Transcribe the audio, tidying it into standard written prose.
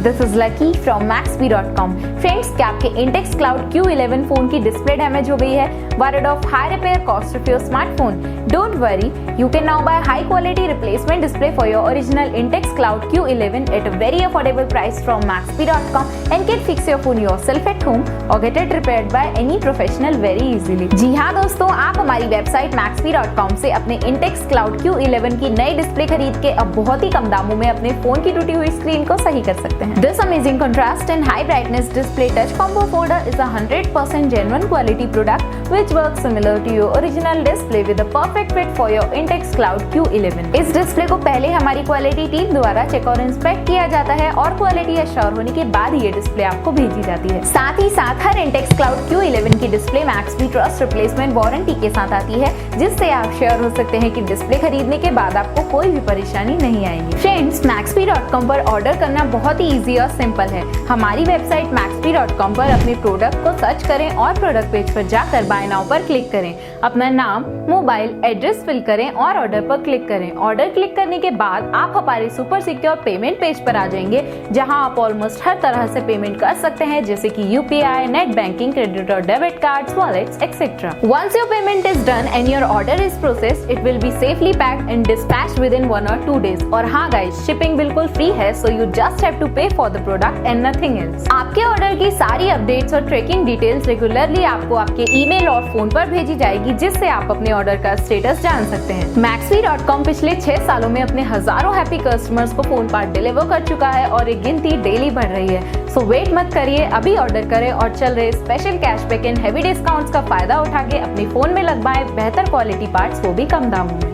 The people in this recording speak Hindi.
this is Lucky from Maxbhi.com. Friends, क्या आपके Intex Cloud Q11 फोन की डिस्प्ले डैमेज हो गई है? Worried of high repair cost of your smartphone? Don't worry, you can now buy high quality replacement display for your original Intex Cloud Q11 at a very affordable price from Maxbhi.com and can fix your phone yourself at home or get it repaired by any professional very easily. जी हाँ दोस्तों, आप हमारी वेबसाइट Maxbhi.com से अपने Intex Cloud Q11 की नई डिस्प्ले खरीद के अब बहुत ही कम दामों में अपने फोन की टूटी हुई स्क्रीन को सही कर सकते हैं। This amazing contrast and high brightness display touch combo folder is a 100% genuine quality product which works similar to your original display with a perfect fit for your Intex Cloud Q11. इस डिस्प्ले को पहले हमारी क्वालिटी टीम द्वारा चेक और इंस्पेक्ट किया जाता है और क्वालिटी एश्योर होने के बाद ये डिस्प्ले आपको भेजी जाती है। साथ ही साथ हर Intex Cloud Q11 की display Maxbhi trust replacement warranty के साथ आती है, जिससे आप श्योर हो सकते हैं कि डिस्प्ले खरीदने के बाद आपको कोई भी परेशानी नहीं आएगी। फ्रेंड्स, Maxbhi.com पर ऑर्डर करना बहुत ही इजी और सिंपल है। हमारी वेबसाइट Maxbhi.com पर अपने प्रोडक्ट को सर्च करें और प्रोडक्ट पेज पर जाकर बाय नाउ पर क्लिक करें। अपना नाम, मोबाइल, एड्रेस फिल करें और ऑर्डर पर क्लिक करें। ऑर्डर क्लिक करने के बाद आप हमारे सुपर सिक्योर पेमेंट पेज पर आ जाएंगे, जहां आप ऑलमोस्ट हर तरह से पेमेंट कर सकते हैं, जैसे कि UPI, नेट बैंकिंग, क्रेडिट और debit cards, wallets, etcetera. Once your payment is done and your order is processed, it will be safely packed and dispatched within 1 or 2 days. और हाँ गाइस, शिपिंग बिल्कुल फ्री है, so you just have to pay for the product and nothing else. आपके ऑर्डर की सारी अपडेट्स और ट्रैकिंग डिटेल्स रेगुलरली आपको आपके ईमेल और फोन पर भेजी जाएगी, जिससे आप अपने ऑर्डर का स्टेटस जान सकते हैं। Maxbhi.com पिछले 6 सालों में अपने हजारों हैप्पी कस्टमर्स को फोन पार्ट डिलीवर कर चुका है और ये गिनती डेली बढ़ रही है। सो वेट मत करिए, अभी ऑर्डर करें और चल रहे special cashback and heavy discounts का फायदा उठा के अपने फोन में लगवाएं बेहतर क्वालिटी पार्ट्स, वो भी कम दामों में।